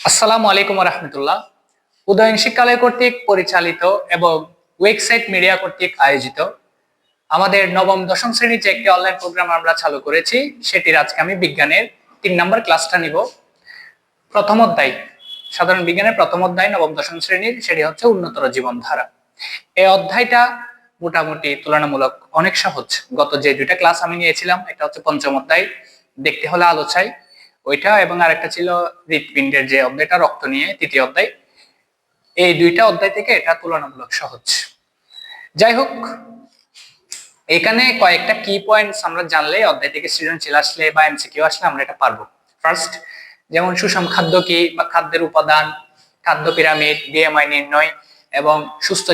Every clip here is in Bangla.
আসসালামু আলাইকুম রহমতুল্লাহ। উদয়ন শিক্ষালয় কর্তৃক পরিচালিত এবং ওয়েবসাইট মিডিয়া কর্তৃক আয়োজিত আমাদের নবম দশম শ্রেণীর যে একটি অনলাইন প্রোগ্রাম আমরা চালু করেছি, সেটির আজকে আমি বিজ্ঞানের 3 নম্বর ক্লাসটা নিব। প্রথম অধ্যায়, সাধারণ বিজ্ঞানের প্রথম অধ্যায় নবম দশম শ্রেণীর, সেটি হচ্ছে উন্নতর জীবনধারা। এই অধ্যায়টা মোটামুটি তুলনামূলক অনেক সহজ। গত যে দুইটা ক্লাস আমি নিয়েছিলাম, একটা হচ্ছে পঞ্চম অধ্যায় দেখতে হলে আলো চাই, ওইটা, এবং আরেকটা ছিল হৃৎপিণ্ডের যে অধ্যায়টা রক্ত নিয়ে, তৃতীয় অধ্যায়। এই দুইটা অধ্যায় থেকে এটা তুলনামূলক সহজ। যাই হোক, এখানে কয়েকটা কি পয়েন্টস আমরা জানলে অধ্যায় থেকে সৃজনশীল আসলে বা এমসিকিউ আসলে আমরা এটা পারবো। ফার্স্ট, যেমন সুষম খাদ্য কি বা খাদ্যের উপাদান, খাদ্য পিরামিড, বিএমআই নির্ণয়, এবং সুস্থ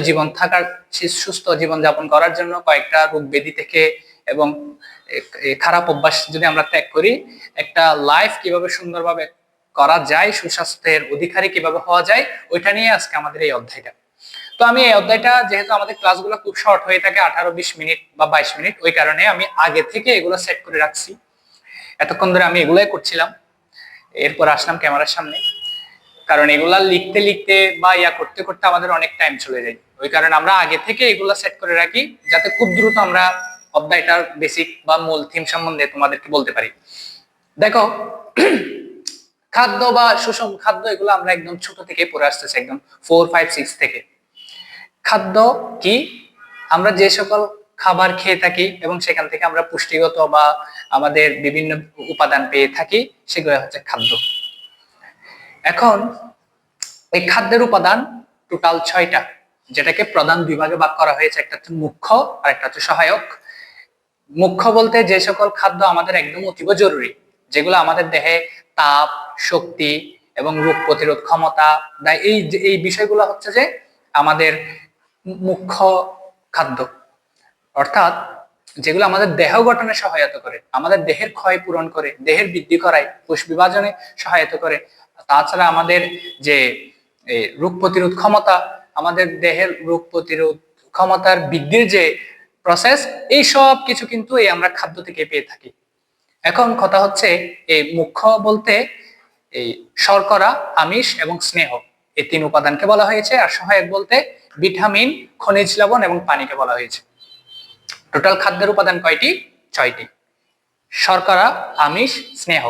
জীবন যাপন করার জন্য কয়েকটা রোগ ব্যাধি থেকে এবং খারাপ অভ্যাস যদি আমরা ত্যাগ করি, একটা লাইফ কিভাবে সুন্দরভাবে করা যায়, সুস্বাস্থ্যের অধিকারী কিভাবে হওয়া যায়, ওইটা নিয়ে আজকে আমাদের এই অধ্যায়টা। তো আমি এই অধ্যায়টা, যেহেতু আমাদের ক্লাসগুলো খুব শর্ট হয়ে থাকে, 18-20 মিনিট বা 22 মিনিট, ওই কারণে আমি আগে থেকে এগুলো সেট করে রাখছি। এতক্ষণ ধরে আমি এগুলাই করছিলাম, এরপর আসলাম ক্যামেরার সামনে, কারণ এগুলা লিখতে লিখতে বা করতে করতে আমাদের অনেক টাইম চলে যায়। ওই কারণে আমরা আগে থেকে এগুলা সেট করে রাখি, যাতে খুব দ্রুত আমরা অধ্যায়টার বেসিক বা মূল থিম সম্বন্ধে তোমাদেরকে বলতে পারি। দেখো, খাদ্য বা সুষম খাদ্য, এগুলো আমরা একদম ছোট থেকে পড়ে আসতেছি, একদম 4, 5, 6 থেকে। খাদ্য কি? আমরা যে সকল খাবার খেয়ে থাকি এবং সেখান থেকে আমরা পুষ্টিগত বা আমাদের বিভিন্ন উপাদান পেয়ে থাকি, সেগুলো হচ্ছে খাদ্য। এখন এই খাদ্যের উপাদান টোটাল 6টা, যেটাকে প্রধান বিভাগে ভাগ করা হয়েছে। একটা হচ্ছে মুখ্য আর একটা হচ্ছে সহায়ক। মুখ্য বলতে যে সকল খাদ্য আমাদের একদম অতীব জরুরি, যেগুলো আমাদের দেহে তাপ, শক্তি এবং রোগ প্রতিরোধ ক্ষমতা দেয়, এই বিষয়গুলো হচ্ছে যে আমাদের মুখ্য খাদ্য। অর্থাৎ যেগুলো আমাদের দেহ গঠনে সহায়তা করে, আমাদের দেহের ক্ষয় পূরণ করে, দেহের বৃদ্ধি করায়, কোষ বিভাজনে সহায়তা করে। তাছাড়া আমাদের যে রোগ প্রতিরোধ ক্ষমতা, আমাদের দেহের রোগ প্রতিরোধ ক্ষমতার বৃদ্ধির যে প্রসেস, এই সব কিছু কিন্তু এই আমরা খাদ্য থেকে পেয়ে থাকি। এখন কথা হচ্ছে, এই মুখ্য বলতে এই শর্করা, আমিষ এবং স্নেহ, এই 3 উপাদানকে বলা হয়েছে। আর সহায়ক বলতে ভিটামিন, খনিজ লবণ এবং পানিকে বলা হয়েছে। টোটাল খাদ্যের উপাদান কয়টি? 6টি। শর্করা, আমিষ, স্নেহ।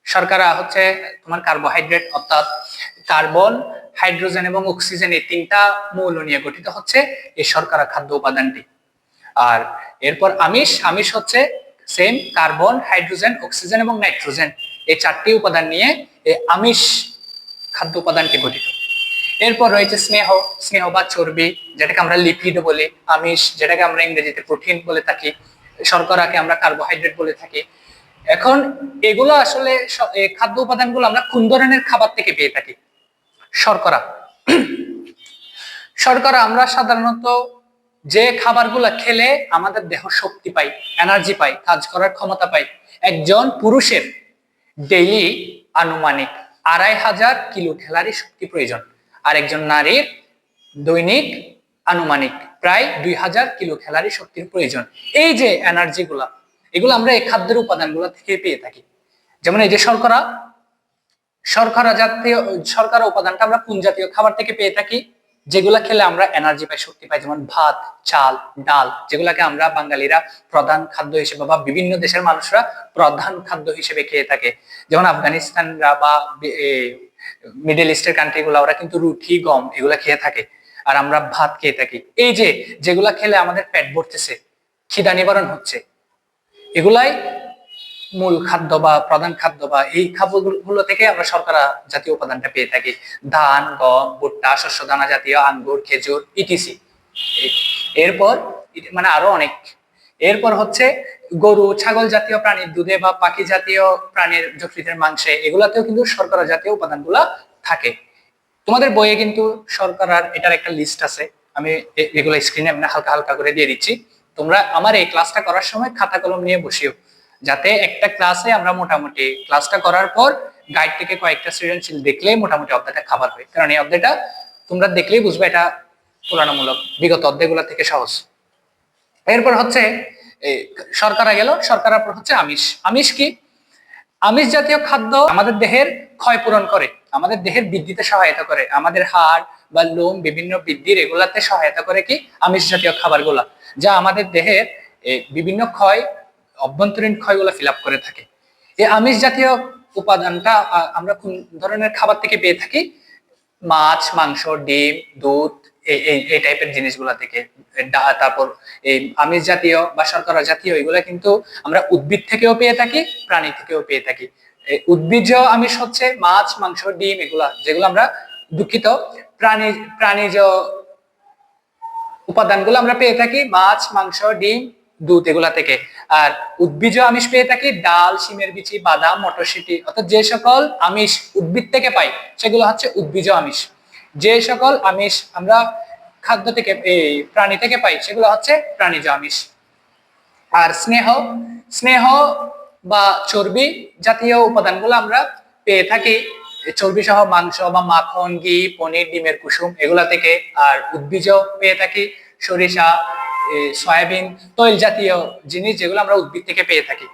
শর্করা হচ্ছে তোমার কার্বোহাইড্রেট, অর্থাৎ কার্বন, হাইড্রোজেন এবং অক্সিজেন, এই 3টা মৌল নিয়ে গঠিত হচ্ছে এই শর্করা খাদ্য উপাদানটি। আর এরপর আমিষ হচ্ছে সেম কার্বন, হাইড্রোজেন, অক্সিজেন এবং নাইট্রোজেন, এই 4টি উপাদান নিয়ে এই আমিষ খাদ্য উপাদানটি গঠিত। এরপর রয়েছে স্নেহ বা চর্বি, যেটাকে আমরা লিপিড বলি, আমিষ যেটাকে আমরা ইংরেজিতে প্রোটিন বলে থাকি, শর্করাকে আমরা কার্বোহাইড্রেট বলে থাকি। এখন এগুলো আসলে খাদ্য উপাদানগুলো আমরা কোন ধরনের খাবার থেকে পেয়ে থাকি? শর্করা। শর্করা আমরা সাধারণত যে খাবারগুলো খেলে আমাদের দেহ শক্তি পাই, এনার্জি পাই, কাজ করার ক্ষমতা পাই। একজন পুরুষের ডেইলি আনুমানিক 2500 কিলো ক্যালোরি শক্তি প্রয়োজন, আর একজন নারীর দৈনিক আনুমানিক প্রায় 2000 কিলো ক্যালোরি শক্তির প্রয়োজন। এই যে এনার্জি গুলা, এগুলো আমরা এই খাদ্যের উপাদানগুলো থেকে পেয়ে থাকি। যেমন এই যে শর্করা উপাদানটা আমরা কোন জাতীয় খাবার থেকে পেয়ে থাকি? যেগুলা খেলে আমরা এনার্জি পাই, শক্তি পাই, যেমন ভাত, চাল, ডাল, যেগুলাকে আমরা বাঙালিরা প্রধান খাদ্য হিসেবে বা বিভিন্ন দেশের মানুষরা প্রধান খাদ্য হিসেবে খেয়ে থাকে। যেমন আফগানিস্তানরা বা মিডল ইস্টের কান্ট্রি গুলা, ওরা কিন্তু রুটি, গম এগুলা খেয়ে থাকে, আর আমরা ভাত খেয়ে থাকি। এই যে যেগুলা খেলে আমাদের পেট ভরতেছে, খিদা নিবারণ হচ্ছে, এগুলাই মূল খাদ্য বা প্রধান খাদ্য, বা এই খাদ্যগুলো থেকে আমরা শর্করা জাতীয় উপাদানটা পেয়ে থাকি। ধান, গম, ভুট্টা, শস্য দানা জাতীয়, আঙ্গুর, খেজুর, ইটিসি। এরপর মানে আরো অনেক। এরপর হচ্ছে গরু, ছাগল জাতীয় প্রাণীর দুধে বা পাখি জাতীয় প্রাণীর যকৃতের মাংসে, এগুলাতেও কিন্তু শর্করা জাতীয় উপাদানগুলা থাকে। তোমাদের বইয়ে কিন্তু শর্করার এটার একটা লিস্ট আছে, আমি এগুলো স্ক্রিনে হালকা হালকা করে দিয়ে দিচ্ছি। তোমরা আমার এই ক্লাসটা করার সময় খাতা কলম নিয়ে বসিও, যাতে একটা ক্লাসে আমরা মোটামুটি ক্লাসটা করার পর গাইড থেকে কয়েকটা সৃজনশীল দেখলে মোটামুটি অধ্যায়টা খাবার হয়। কারণ এই অধ্যায়টা তোমরা দেখলেই বুঝবে এটা তুলনামূলক বিগত অধ্যায়গুলো থেকে সহজ। এরপর হচ্ছে শর্করা গেল, শর্করার পর হচ্ছে আমিষ। আমিষ কি? আমিষ জাতীয় খাদ্য আমাদের দেহের ক্ষয় পূরণ করে, আমাদের দেহের বৃদ্ধিতে সহায়তা করে, আমাদের হাড় বা লোম বিভিন্ন বৃদ্ধির এগুলাতে সহায়তা করে কি আমিষ জাতীয় খাবারগুলা, যা আমাদের দেহের বিভিন্ন ক্ষয়, অভ্যন্তরীণ ক্ষয়গুলো ফিল আপ করে থাকে। এই আমিষ জাতীয় উপাদানটা আমরা কোন ধরনের খাবার থেকে পেয়ে থাকি? মাছ, মাংস, ডিম, দুধ, এই টাইপের জিনিসগুলা থেকে। তারপর এই আমিষ জাতীয় বা শর্করা জাতীয় এগুলা কিন্তু আমরা উদ্ভিদ থেকেও পেয়ে থাকি, প্রাণী থেকেও পেয়ে থাকি। উদ্ভিজ্জ আমিষ হচ্ছে মাছ, মাংস, ডিম, এগুলা, যেগুলো আমরা দুঃখিত প্রাণীজ উপাদানগুলো আমরা পেয়ে থাকি মাছ, মাংস, ডিম, দুধ এগুলা থেকে। আর উদ্ভিজ্জ আমিষ পেয়ে থাকি ডাল, শিমের বিচি, বাদাম, মটরশুঁটি। অর্থাৎ যে সকল আমিষ উদ্ভিদ থেকে পাই সেগুলো হচ্ছে উদ্ভিজ্জ আমিষ। যে সকল আমিষ আমরা খাদ্য থেকে প্রাণী থেকে পাই সেগুলো হচ্ছে প্রাণীজ আমিষ। আর স্নেহ স্নেহ বা চর্বি জাতীয় উপাদানগুলো আমরা পেয়ে থাকি চর্বি সহ মাংস বা মাখন, ঘি, পনির, ডিমের কুসুম এগুলা থেকে। আর উদ্ভিজ পেয়ে থাকি সরিষা, সয়াবিন, তৈল জাতীয় জিনিস, যেগুলো আমরা উদ্ভিদ থেকে পেয়ে থাকি।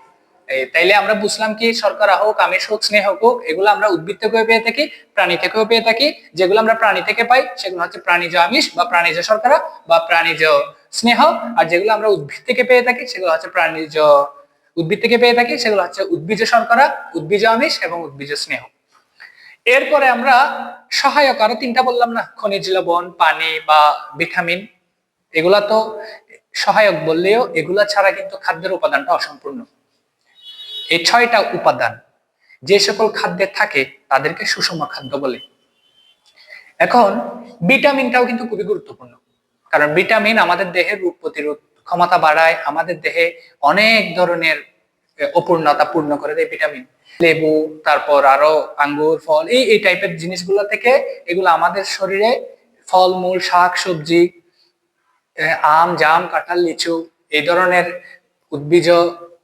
তাইলে আমরা বুঝলাম কি শর্করা হোক, আমিষ হোক, স্নেহ হোক, এগুলো আমরা উদ্ভিদ থেকেও পেয়ে থাকি, প্রাণী থেকেও পেয়ে থাকি। যেগুলো আমরা প্রাণী থেকে পাই সেগুলো হচ্ছে প্রাণীজ আমিষ বা প্রাণীজ শর্করা বা প্রাণীজ স্নেহ। আর যেগুলো আমরা উদ্ভিদ থেকে পেয়ে থাকি সেগুলো হচ্ছে উদ্ভিদ থেকে পেয়ে থাকি সেগুলো হচ্ছে উদ্ভিজ শর্করা, উদ্ভিজ আমিষ এবং উদ্ভিজ স্নেহ। এরপরে আমরা সহায়ক আরো তিনটা বললাম না, খনিজ লবণ, পানি বা ভিটামিন, এগুলা তো সহায়ক বললেও এগুলা ছাড়া কিন্তু খাদ্যের উপাদানটা অসম্পূর্ণ। এই 6টা উপাদান যে সকল খাদ্যে থাকে তাদেরকে সুষম খাদ্য বলে। এখন ভিটামিনটাও কিন্তু খুবই গুরুত্বপূর্ণ, কারণ ভিটামিন আমাদের দেহের রোগ প্রতিরোধ ক্ষমতা বাড়ায়, আমাদের দেহে অনেক ধরনের অপূর্ণতা পূর্ণ করে দেয় ভিটামিন। লেবু, তারপর আরো আঙ্গুর, ফল, এই টাইপের জিনিসগুলো থেকে এগুলো আমাদের শরীরে, ফলমূল, শাক সবজি, আম, জাম, কাঁঠাল, লিচু, এই ধরনের উদ্ভিজ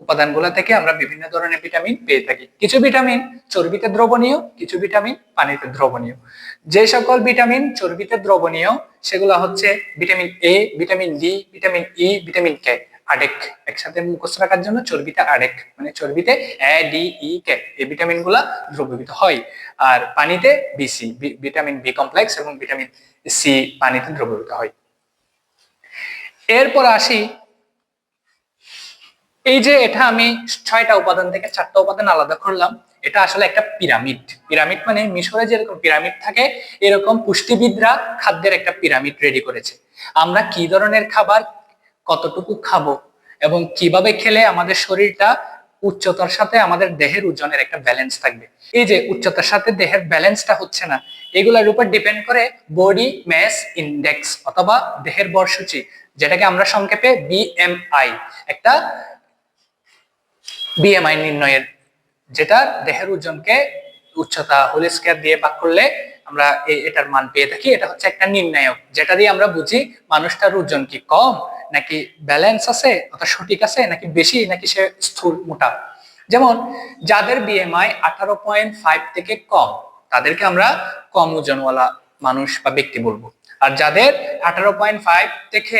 উপাদানগুলো থেকে আমরা বিভিন্ন ধরনের ভিটামিন পেয়ে থাকি। কিছু ভিটামিন চর্বিতে দ্রবণীয়, কিছু ভিটামিন পানিতে দ্রবণীয়। যে সকল ভিটামিন চর্বিতে দ্রবণীয় সেগুলো হচ্ছে vitamin A, vitamin D, vitamin E, vitamin K. ADEK একসাথে মুখস্থ রাখার জন্য, চর্বিতে আডেক মানে চর্বিতে এ, ডি, ই, কে, এই ভিটামিন গুলা দ্রবীভূত হয়। আর পানিতে বিসি, ভিটামিন বি কমপ্লেক্স এবং ভিটামিন সি পানিতে দ্রবীভূত হয়। এরপর আসি, এই যে এটা আমি 6টা উপাদান থেকে 4টা উপাদান আলাদা করলাম, এটা আসলে একটা পিরামিড। পিরামিড মানে মিশরে যেরকম পিরামিড থাকে এরকম পুষ্টিবিদরা খাদ্যের একটা পিরামিড রেডি করেছে। আমরা কি ধরনের খাবার কতটুকু খাবো এবং কিভাবে খেলে আমাদের শরীরটা উচ্চতার সাথে আমাদের দেহের ওজনের একটা ব্যালেন্স থাকবে। এই যে উচ্চতার সাথে দেহের ব্যালেন্সটা হচ্ছে না, এগুলোর উপর ডিপেন্ড করে বডি মাস ইন্ডেক্স অথবা দেহের ভরসূচি, যেটাকে আমরা সংক্ষেপে বিএমআই, একটা বিএমআই নির্ণয়ের, যেটা দেহের ওজনকে উচ্চতা হোল স্কয়ার দিয়ে ভাগ করলে আমরা এটার মান পেয়ে থাকি। এটা হচ্ছে একটা নির্ণায়ক, যেটা দিয়ে আমরা বুঝি মানুষটার ওজন কি কম নাকি ব্যালেন্স আছে অর্থাৎ সঠিক আছে, নাকি বেশি, নাকি সে স্থূল মোটা। যেমন যাদের বিএমআই 18.5 থেকে কম তাদেরকে আমরা কম ওজনওয়ালা মানুষ বা ব্যক্তি বলবো। আর যাদের 18.5 থেকে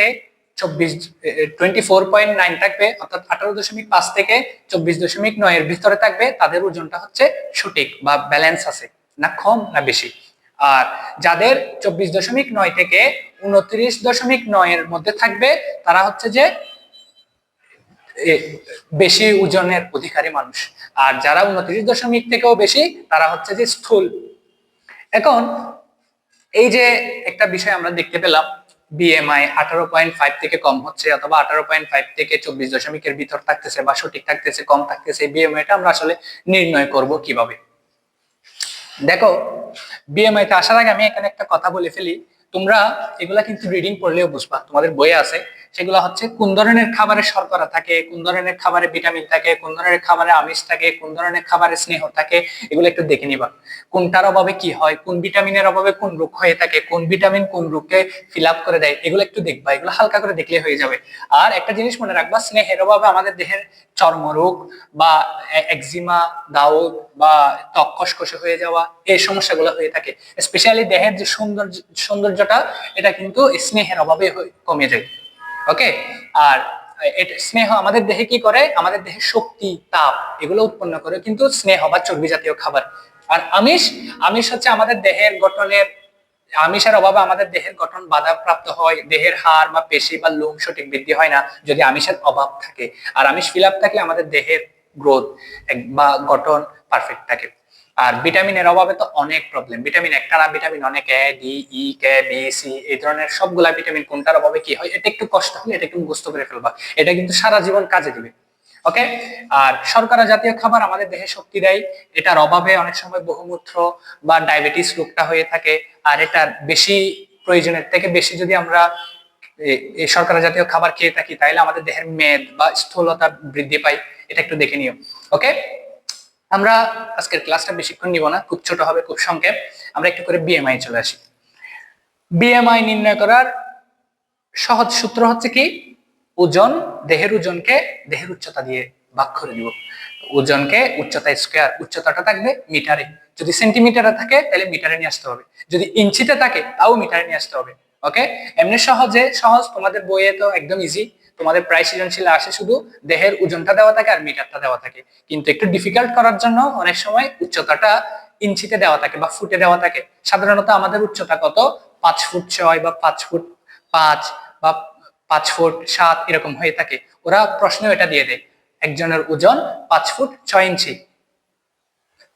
24.9 থাকবে, অর্থাৎ 18.5 থেকে 24.9 এর ভিতরে থাকবে, তাদের ওজনটা হচ্ছে সঠিক বা ব্যালেন্স আছে, না কম না বেশি। আর যাদের 24.9 থেকে 29.9 এর মধ্যে থাকবে তারা হচ্ছে যে বেশি ওজনের অধিকারী মানুষ। আর যারা 29 থেকেও বেশি তারা হচ্ছে যে স্থূল। এখন এই যে একটা বিষয় আমরা দেখতে পেলাম, বিএমআই 18.5 থেকে কম হচ্ছে অথবা 18.5 থেকে 24 এর ভিতর থাকতেছে বা সঠিক থাকতেছে, কম থাকতেছে, বিএমআইটা আমরা আসলে নির্ণয় করব কিভাবে? দেখো, বিএমআই তে আসার আগে আমি এখানে একটা কথা বলে ফেলি। তোমরা এগুলা কিন্তু রিডিং পড়লেও বুঝবা, তোমাদের বইয়ে আছে। সেগুলো হচ্ছে কোন ধরনের খাবারে শর্করা থাকে, কোন ধরনের খাবারে ভিটামিন থাকে, কোন ধরনের খাবারে আমিষ থাকে, কোন ধরনের খাবারে স্নেহ থাকে, এগুলো একটু দেখে নিবা। কোনটার অভাবে কি হয়, কোন ভিটামিনের অভাবে কোন রোগ হয়ে থাকে, কোন ভিটামিন কোন রোগকে ফিল আপ করে দেয়, এগুলো একটু দেখবা। এগুলো হালকা করে দেখলে হয়ে যাবে। আর একটা জিনিস মনে রাখবা, স্নেহের অভাবে আমাদের দেহের চর্মরোগ বা একজিমা, দাউদ বা ত্বক খসখসে হয়ে যাওয়া, এই সমস্যাগুলো হয়ে থাকে। স্পেশালি দেহের যে সৌন্দর্যটা এটা কিন্তু স্নেহের অভাবে কমে যায়। ওকে। আর স্নেহ আমাদের দেহে কি করে, আমাদের দেহে শক্তি, তাপ এগুলো উৎপন্ন করে কিন্তু স্নেহ বা চর্বি জাতীয় খাবার। আর আমিষ, আমিষ হচ্ছে আমাদের দেহের গঠনের, আমিষের অভাবে আমাদের দেহের গঠন বাধাপ্রাপ্ত হয়, দেহের হাড় বা পেশি বা লোম সঠিক বৃদ্ধি হয় না যদি আমিষের অভাব থাকে। আর আমিষ ফিল আপ থাকলে আমাদের দেহের গ্রোথ বা গঠন পারফেক্ট থাকে। আর ভিটামিনের অভাবে তো অনেক প্রবলেম, ভিটামিন একটা না, ভিটামিন অনেক, A D E K B C এই ধরনের সবগুলা ভিটামিন কোনটার অভাবে কি হয়, এটা একটু কষ্ট হলে এটা একটু মুখস্থ করে ফেলবা, এটা কিন্তু সারা জীবন কাজে দিবে। ওকে। আর শর্করা জাতীয় খাবার আমাদের দেহে শক্তি দেয়, এটার অভাবে অনেক সময় বহুমূত্র বা ডায়াবেটিস রোগটা হয়ে থাকে। আর এটার বেশি, প্রয়োজনের থেকে বেশি যদি আমরা এই শর্করা জাতীয় খাবার খেয়ে থাকি তাহলে আমাদের দেহের মেদ বা স্থূলতা বৃদ্ধি পায়, এটা একটু দেখে নিও। ওকে। আমরা আজকের ক্লাসটা বেশিক্ষণ নিব না, খুব ছোট হবে, খুব সংক্ষেপ। আমরা একটু করে বিএমআই চলে আসি। বিএমআই নির্ণয় করার সহজ সূত্র হচ্ছে কি, ওজন, দেহের ওজনকে দেহের উচ্চতা দিয়ে ভাগ করে দিব। ওজনকে উচ্চতা স্কয়ার, উচ্চতাটা থাকবে মিটারে, যদি সেন্টিমিটারে থাকে তাহলে মিটারে নিয়ে আসতে হবে, যদি ইঞ্চিতে থাকে তাও মিটারে নিয়ে আসতে হবে। ওকে। এমনি সহজ, তোমাদের বইয়ে তো একদম ইজি, তোমাদের প্রায় সৃজনশীল আসে শুধু দেহের ওজনটা দেওয়া থাকে আর মিটারটা দেওয়া থাকে, কিন্তু একটু ডিফিকাল্ট করার জন্য অনেক সময় উচ্চতাটা ইঞ্চিতে দেওয়া থাকে বা ফুটে দেওয়া থাকে। সাধারণত আমাদের উচ্চতা কত, 5 ফুট 6 বা 5 ফুট 5 বা 5 ফুট 7 এরকম হয়ে থাকে। ওরা প্রশ্ন এটা দিয়ে দেয়, একজনের ওজন 5 ফুট 6 ইঞ্চি,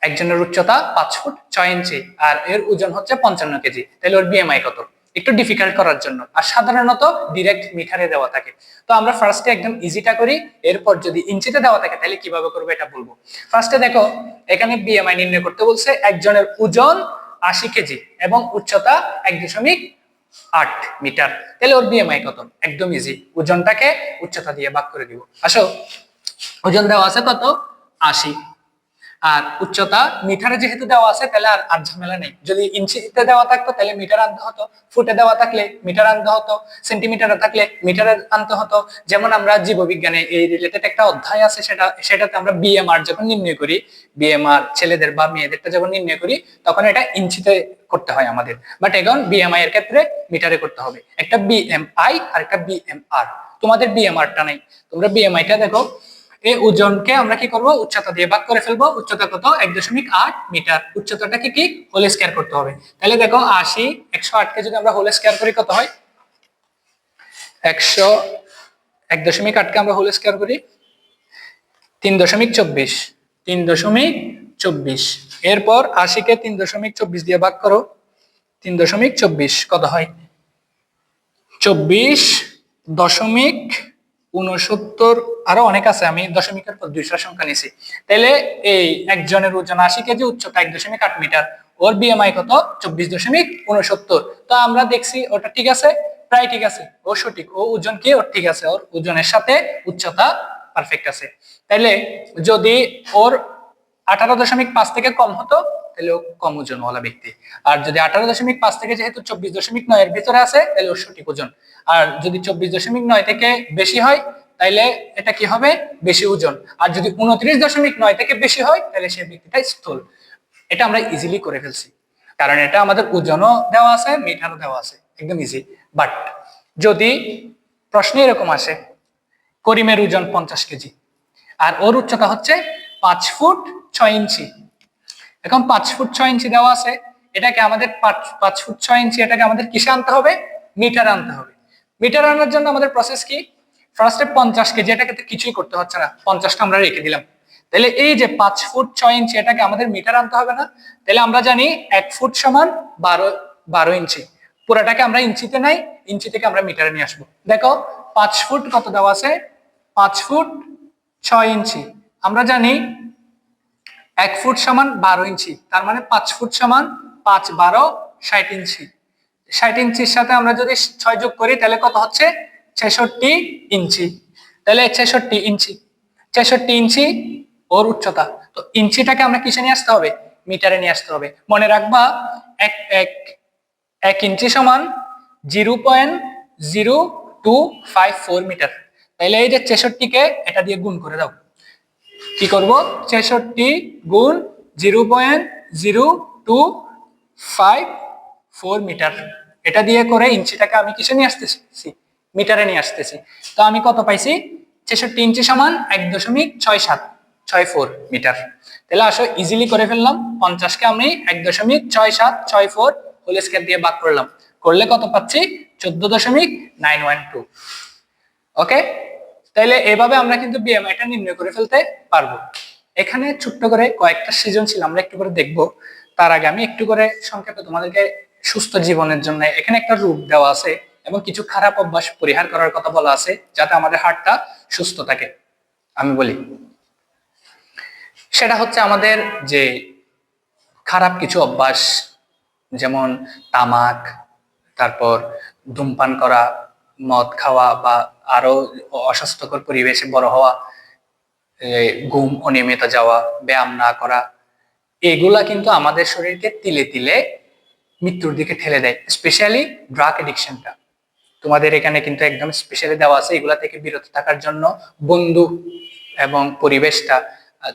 একজনের উচ্চতা 5 ফুট 6 ইঞ্চি, আর এর ওজন হচ্ছে 55 কেজি, তাহলে ওর বিএমআই কত, একটু ডিফিকাল্ট করার জন্য। আর সাধারণত ডিরেক্ট মিটারে দেওয়া থাকে। তো আমরা ফার্স্টে একদম ইজিটা করি, এরপর যদি ইঞ্চিতে দেওয়া থাকে তাহলে কিভাবে করবো এটা বলবো। ফার্স্টে দেখো, এখানে বিএমআই নির্ণয় করতে বলছে, একজনের ওজন 80 কেজি এবং উচ্চতা 1.8 মিটার, তাহলে ওর বিএমআই কত, একদম ইজি, ওজনটাকে উচ্চতা দিয়ে ভাগ করে দিব। আসো, ওজন দেওয়া আছে কত, 80, আর উচ্চতা মিটারে যেহেতু দেওয়া আছে তাহলে আর ঝামেলা নেই, যদি ইঞ্চিতে দেওয়া থাকতো তাহলে মিটার আনতে হতো, ফুটে দেওয়া থাকলে মিটার আনতে হতো, সেন্টিমিটারে থাকলে মিটারে আনতে হতো। যেমন আমরা জীববিজ্ঞানে এই রিলেটেড একটা অধ্যায় আছে, সেটাতে আমরা বিএমআর যখন নির্ণয় করি, বিএমআর ছেলেদের বা মেয়েদেরটা যখন নির্ণয় করি তখন এটা ইঞ্চিতে করতে হয় আমাদের, বাট এখন বিএমআই এর ক্ষেত্রে মিটারে করতে হবে। একটা বিএমআই আর একটা বিএমআর, তোমাদের বিএমআরটা নাই, তোমরা বিএমআইটা দেখো। এই ওজনকে আমরা কি করব, উচ্চতা দিয়ে ভাগ করে ফেলবো। উচ্চতা কত, 1.8 মিটার, উচ্চতাটাকে কি হোল স্কয়ার করতে হবে। তাহলে দেখো 80, 108 কে যদি আমরা হোল স্কয়ার করি কত হয়, 1.8 কে আমরা হোল স্কয়ার করি 3.24, 3.24। এরপর 80 কে 3.24 দিয়ে ভাগ করো, 3.24 কত হয়, 24.69। আরো অনেক আছে, আমি দশমিকের পর 200 সংখ্যা নিছি। তাহলে এই একজনের ওজন 80 কেজি, উচ্চতা 1.8 মিটার, ওর বিএমআই কত, 24.69। তো আমরা দেখছি ওটা ঠিক আছে, প্রায় ঠিক আছে, ও সঠিক, ও ওজন কি ওর ঠিক আছে, ওর ওজনের সাথে উচ্চতা পারফেক্ট আছে। তাইলে যদি ওর 18.5 থেকে কম হতো তাহলে ও কম ওজনওয়ালা ব্যক্তি, আর যদি 18.5 থেকে যেহেতু 24.9 এর ভিতরে আছে তাহলে ওর সঠিক ওজন, আর যদি 24.9 থেকে বেশি হয় তাইলে এটা কি হবে, বেশি ওজন, আর যদি 29.9 থেকে বেশি হয় তাহলে সেই ব্যক্তিটা স্থূল। এটা আমরা ইজিলি করে ফেলছি, কারণ এটা আমাদের ওজনও দেওয়া আছে, মিটারও দেওয়া আছে, একদম ইজি। বাট যদি প্রশ্ন এরকম আসে, করিমের ওজন 50 কেজি আর ওর উচ্চতা হচ্ছে 5 ফুট 6 ইঞ্চি, এখন 5 ফুট 6 ইঞ্চি দেওয়া আছে, এটাকে আমাদের 5 ফুট 6 ইঞ্চি, এটাকে আমাদের কিসে আনতে হবে, মিটার আনতে হবে। মিটার আনার জন্য আমাদের প্রসেস কি, ফার্স্টে 50 কেজি, এটাকে তো কিছুই করতে হচ্ছে না, 50টা আমরা রেখে দিলাম। তাহলে এই যে 5 ফুট 6 ইঞ্চি, এটাকে আমাদের মিটার আনতে হবে না, তাহলে আমরা জানি 1 ফুট সমান 12 ইঞ্চি, পুরাটাকে আমরা ইঞ্চিতে নাই, ইঞ্চি থেকে আমরা মিটারে নিয়ে আসবো। দেখো 5 ফুট কত দেওয়া আছে, 5 ফুট 6 ইঞ্চি, আমরা জানি 1 ফুট সমান 12 ইঞ্চি, তার মানে 5 ফুট সমান 5 12 60 ইঞ্চি, 60 ইঞ্চির সাথে আমরা যদি 6 যোগ করি তাহলে কত হচ্ছে, 66 ইঞ্চি। তাহলে 66 ইঞ্চি, 66 ইঞ্চি ওর উচ্চতা। তো ইঞ্চিটাকে আমরা কিসে নিয়ে আসতে হবে, মিটারে নিয়ে আসতে হবে। মনে রাখবা, এক এক 1 ইঞ্চি সমান 0.0254 মিটার। তাহলে এই যে 66কে এটা দিয়ে গুণ করে দাও, কি করব, 66 গুণ 0.0254 মিটার, এটা দিয়ে করে ইঞ্চিটাকে আমি কিসে নিয়ে আসতেছি, মিটারে নিয়ে আসতেছি। তো আমি কত পাইছি, 66 ইঞ্চি সমান 1.67, মিটার। তাহলে আসো ইজিলি করে ফেললাম, 50 কে আমি 1.6764 হোল স্কয়ার দিয়ে ভাগ করলাম, করলে কত পাচ্ছি 14.912। ওকে, তাইলে এভাবে আমরা কিন্তু বিএমআইটা নির্ণয় করে ফেলতে পারবো। এখানে ছোট্ট করে কয়েকটা সৃজনশীল আমরা একটু করে দেখব। তার আগে আমি একটু করে সংক্ষেপে তোমাদেরকে সুস্থ জীবনের জন্য এখানে একটা রূপ দেওয়া আছে এবং কিছু খারাপ অভ্যাস পরিহার করার কথা বলা আছে যাতে আমাদের হার্টটা সুস্থ থাকে। আমি বলি, সেটা হচ্ছে আমাদের যে খারাপ কিছু অভ্যাস, যেমন তামাক, তারপর ধূমপান করা, মদ খাওয়া, বা আরো অস্বাস্থ্যকর পরিবেশে বড় হওয়া, ঘুম অনিয়মিত যাওয়া, ব্যায়াম না করা, এগুলা কিন্তু আমাদের শরীরকে তিলে তিলে মৃত্যুর দিকে ঠেলে দেয়। স্পেশালি ড্রাগ এডিকশনটা তোমাদের এখানে কিন্তু একদম স্পেশালি দেওয়া আছে। এগুলা থেকে বিরত থাকার জন্য বন্ধু এবং পরিবেশটা,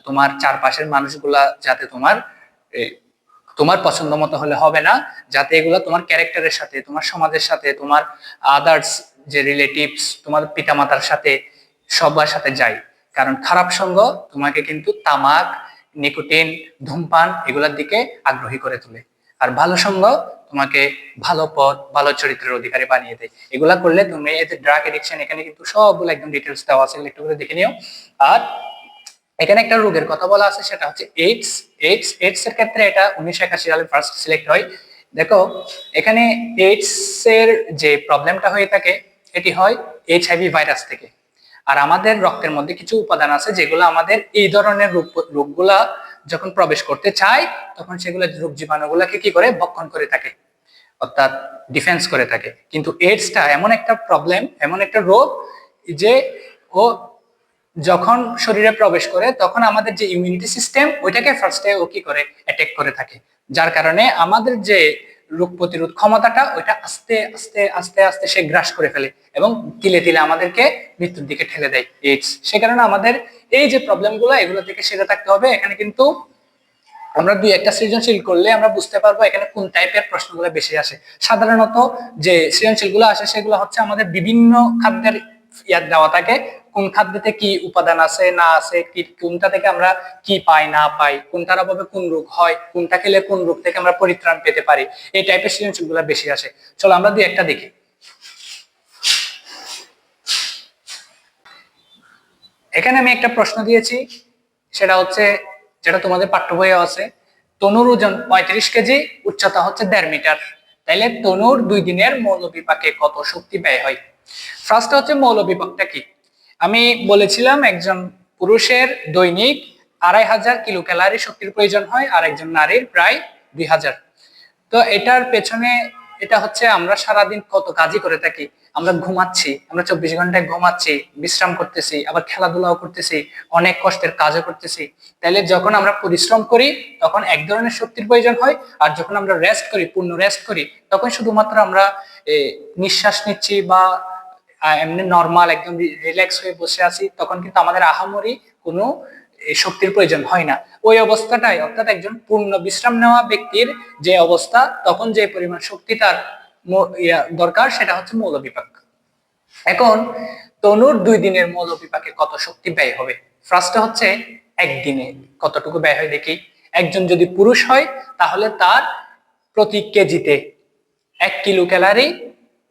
তোমার চারপাশের মানুষগুলা যাতে তোমার পছন্দ মতো হলে হবে না, যাতে এগুলা তোমার ক্যারেক্টারের সাথে, তোমার সমাজের সাথে, তোমার আদার্স যে রিলেটিভস, তোমার পিতামাতার সাথে, সবার সাথে যায়। কারণ খারাপ সঙ্গ তোমাকে কিন্তু তামাক, নিকোটিন, ধূমপান এগুলোর দিকে আগ্রহী করে তোলে, আর ভালো সঙ্গ তোমাকে ভালো পথ, ভালো চরিত্রের অধিকারী বানিয়ে দেয়। এগুলা করলে তুমি এই যে ড্রাগ এডিকশন, এখানে কিন্তু সবগুলো একদম ডিটেলস দেওয়া আছে, একটু করে দেখে নিও। আর এখানে একটা রোগের কথা বলা আছে, সেটা হচ্ছে এইডস। এইডস এর ক্ষেত্রে এটা 1981 সালে ফার্স্ট সিলেক্ট হয়। দেখো এখানে এইডস এর যে প্রবলেমটা হয়ে থাকে, এটি হয় এইচআইভি ভাইরাস থেকে। আর আমাদের রক্তের মধ্যে কিছু উপাদান আছে যেগুলো আমাদের এই ধরনের রোগগুলা যখন প্রবেশ করতে চায়, তখন সেগুলো রোগ জীবাণুগুলাকে কি করে ভক্ষণ করে থাকে, অর্থাৎ ডিফেন্স করে থাকে। কিন্তু এইডসটা এমন একটা প্রবলেম, এমন একটা রোগ যে ও যখন শরীরে প্রবেশ করে তখন আমাদের যে ইমিউনিটি সিস্টেম ওইটাকে ফার্স্টে ও কি করে অ্যাটাক করে থাকে, যার কারণে আমাদের যে রোগ প্রতিরোধ ক্ষমতাটা ওইটা আস্তে আস্তে আস্তে আস্তে সে গ্রাস করে ফেলে এবং তিলে তিলে আমাদেরকে মৃত্যুর দিকে ঠেলে দেয় এইডস। সে কারণে আমাদের এই যে প্রবলেমগুলো, এগুলো থেকে সেরে থাকতে হবে। এখানে কিন্তু আমরা দুই একটা সৃজনশীল করলে আমরা বুঝতে পারবো এখানে কোন টাইপের প্রশ্নগুলো বেশি আসে। সাধারণত যে সৃজনশীল গুলো আসে সেগুলো হচ্ছে আমাদের বিভিন্ন খাদ্যের ইয়াদ দেওয়া থাকে, কোন খাদ্যতে কি উপাদান আছে না আছে, কি কোনটা থেকে আমরা কি পাই না পাই, কোনটার অভাবে কোন রোগ হয়, কোনটা খেলে কোন রোগ থেকে আমরা পরিত্রাণ পেতে পারি, এই টাইপের সৃজনশীল গুলো বেশি আসে। চলো আমরা দুই একটা দেখি। এখানে আমি একটা প্রশ্ন দিয়েছি, সেটা হচ্ছে যেটা তোমাদের পাঠ্য বইয়ে আছে, তনুর ওজন 35 কেজি, উচ্চতা হচ্ছে 1.5 মিটার, তাইলে তনুর 2 দিনের মৌলবিপাকে কত শক্তি ব্যয় হয়? ফার্স্ট হচ্ছে মৌলবিপাকটা কি। আমি বলেছিলাম একজন পুরুষের দৈনিক 2500 কিলো ক্যালোরি শক্তির প্রয়োজন হয়, আর একজন নারীর প্রায় 2000। তো এটার পেছনে এটা হচ্ছে আমরা সারাদিন কত কাজই করে থাকি। আমরা ঘুমাচ্ছি, আমরা 24 ঘন্টায় ঘুমাচ্ছি, বিশ্রাম করতেছি, আবার খেলাধুলাও করতেছি, অনেক কষ্টের কাজও করতেছি। তাইলে যখন আমরা পরিশ্রম করি তখন এক ধরনের শক্তির প্রয়োজন হয়, আর যখন আমরা রেস্ট করি, পূর্ণ রেস্ট করি, তখন শুধুমাত্র আমরা নিঃশ্বাস নিচ্ছি বা এমনি নর্মাল একদম রিল্যাক্স হয়ে বসে আছি, তখন কিন্তু আমাদের আহামরি কোনো শক্তির প্রয়োজন হয় না। ওই অবস্থাটাই, অর্থাৎ একজন পূর্ণ বিশ্রাম নেওয়া ব্যক্তির যে অবস্থা, তখন যে পরিমাণ শক্তি তার দরকার, সেটা হচ্ছে মৌলবিপাক। এখন তনুর 2 দিনের মৌলবিপাকে কত শক্তি ব্যয় হবে? ফার্স্টে হচ্ছে একদিনে কতটুকু ব্যয় হয় দেখি। একজন যদি পুরুষ হয় তাহলে তার প্রতি কেজিতে 1 কিলো ক্যালোরি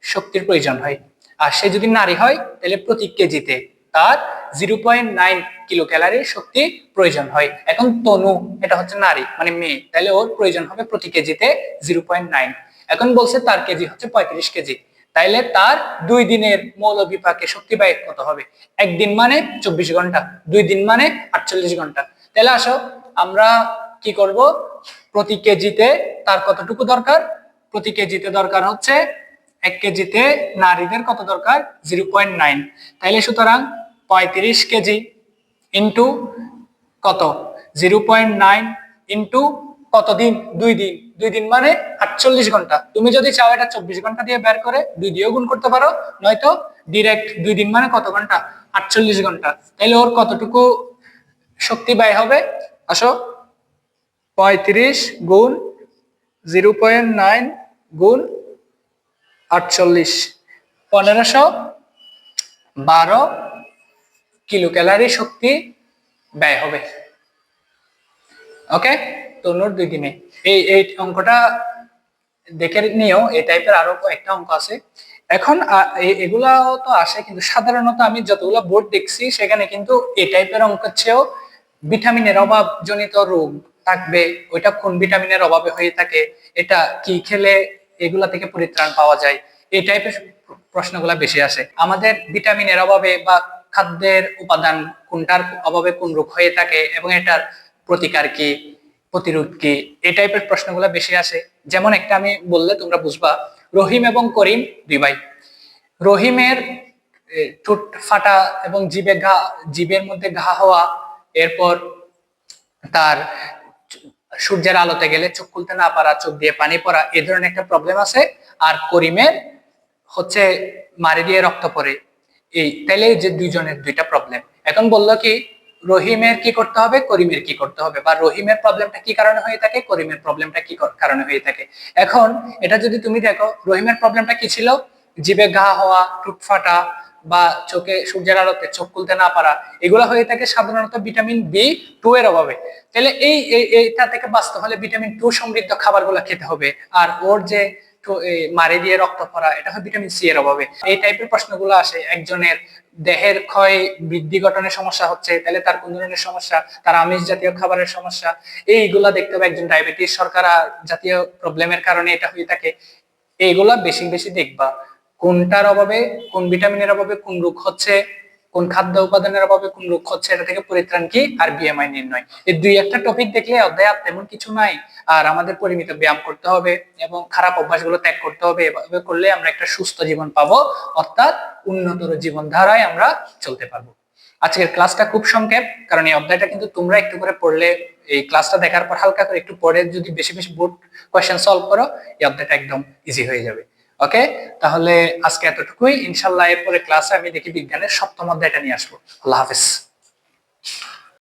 শক্তির প্রয়োজন হয়, আর সে যদি নারী হয় তাহলে প্রতি কেজিতে তার 0.9 কিলো ক্যালোরি শক্তি প্রয়োজন হয়। এখন তনু এটা হচ্ছে নারী মানে মেয়ে, তাহলে ওর প্রয়োজন হবে প্রতি কেজিতে 0.9। এখন বলছে তার কেজি হচ্ছে 35 কেজি, তাইলে তার 2 দিনের মৌলবিপাকে শক্তি ব্যয় কত হবে? একদিন মানে 24 ঘন্টা, 2 দিন মানে 48 ঘন্টা। তাহলে আসো আমরা কি করব, প্রতি কেজিতে তার কতটুকু দরকার? প্রতি কেজিতে দরকার হচ্ছে 1 কেজিতে নারীদের কত দরকার? 0.9। তাইলে সুতরাং 35 কেজি ইন্টু কত? 0.9 ইন্টু কতদিন? 2 দিন। 2 দিন মানে 48 ঘন্টা। তুমি যদি চাও এটা 24 ঘন্টা দিয়ে বের করে 2 দিয়েও গুণ করতে পারো, নয়তো ডিরেক্ট 2 দিন মানে কত ঘন্টা? 48 ঘন্টা। তাইলে ওর কতটুকু শক্তি ব্যয় হবে? আসো 35 গুণ 0.9 গুণ 48, 1512 কিলো ক্যালোরি শক্তি ব্যয় হবে। ওকে, তো নোট 2 দিনে এই অঙ্কটা দেখে নিও। এই টাইপের আরো কয়েকটা অঙ্ক আছে। এখন এগুলাও তো আসে, কিন্তু সাধারণত আমি যতগুলো বোর্ড দেখছি সেখানে কিন্তু এই টাইপের অঙ্কের চেয়েও ভিটামিনের অভাব জনিত রোগ থাকবে, ওইটা কোন ভিটামিনের অভাবে হয়ে থাকে, এটা কি খেলে এগুলা থেকে পরিত্রাণ পাওয়া যায়, এই টাইপের প্রশ্নগুলা বেশি আসে। আমাদের ভিটামিনের অভাবে বা খাদ্যের উপাদান কোনটার অভাবে কোন রোগ হয়ে থাকে এবং এটার প্রতিকার কি, প্রতিরোধ কি, এই টাইপের প্রশ্নগুলো বেশি আসে। যেমন একটা আমি বললে তোমরা বুঝবা, রহিম এবং করিম 2 ভাই। রহিমের ঠোঁট ফাটা এবং জিভের মধ্যে ঘা হওয়া, এরপর তার সূর্যের আলোতে গেলে চোখ খুলতে না পারা, চোখ দিয়ে পানি পড়া, এই ধরনের একটা প্রবলেম আছে। আর করিমের হচ্ছে মারি দিয়ে রক্ত পড়ে। এই তাইলে যে দুইজনের দুইটা প্রবলেম। এখন বললো কি রহিমের কি করতে হবে, করিমের কি করতে হবে, বা রহিমের প্রবলেমটা কি কারণে হয়ে থাকে, করিমের প্রবলেমটা কি কারণে হয়ে থাকে। এখন এটা যদি তুমি দেখো, রহিমের প্রবলেমটা কি ছিল, জিভে ঘা হওয়া, ঠোঁট ফাটা বা চোখে সূর্যের আলোতে চোখ খুলতে না পারা, এগুলো হয়ে থাকে সাধারণত ভিটামিন বি 2 এর অভাবে। তাহলে এইটা থেকে বাঁচতে হলে ভিটামিন 2 সমৃদ্ধ খাবারগুলো খেতে হবে। আর ওর যে মারি দিয়ে রক্ত পড়া, এটা হয় ভিটামিন সি এর অভাবে। এই টাইপের প্রশ্নগুলো আসে। একজনের দেহের ক্ষয় বৃদ্ধি গঠনের সমস্যা হচ্ছে, তাহলে তার কোন ধরনের সমস্যা, তার আমিষ জাতীয় খাবারের সমস্যা, এইগুলা দেখতে হবে। একজন ডায়াবেটিস শর্করা জাতীয় প্রবলেমের কারণে এটা হয়ে থাকে, এইগুলা বেশি বেশি দেখবা। কোনটার অভাবে, কোন ভিটামিনের অভাবে কোন রোগ হচ্ছে, কোন খাদ্য উপাদানের অভাবে কোন রোগ হচ্ছে, এটা থেকে পরিত্রাণ কি, আর বিএমআই নির্ণয়। এই দুই একটা টপিক দেখলে অধ্যায় আর তেমন কিছু নাই। আর আমাদের পরিমিত ব্যায়াম করতে হবে এবং খারাপ অভ্যাসগুলো ত্যাগ করতে হবে। এভাবে করলে আমরা একটা সুস্থ জীবন পাবো, অর্থাৎ উন্নতর জীবন ধারায় আমরা চলতে পারবো। আজকের ক্লাসটা খুব সংক্ষেপ, কারণ এই অধ্যায়টা কিন্তু তোমরা একটু করে পড়লে, এই ক্লাসটা দেখার পর হালকা করে একটু পড়ে যদি বেশি বেশি বোর্ড কোয়েশ্চেন সলভ করো, এই অধ্যায়টা একদম ইজি হয়ে যাবে। ওকে, তাহলে আজকে এতটুকুই। ইনশাল্লাহ এরপরে ক্লাসে আমি দেখি বিজ্ঞানের 7ম অধ্যায়টা নিয়ে আসবো। আল্লাহ হাফেজ।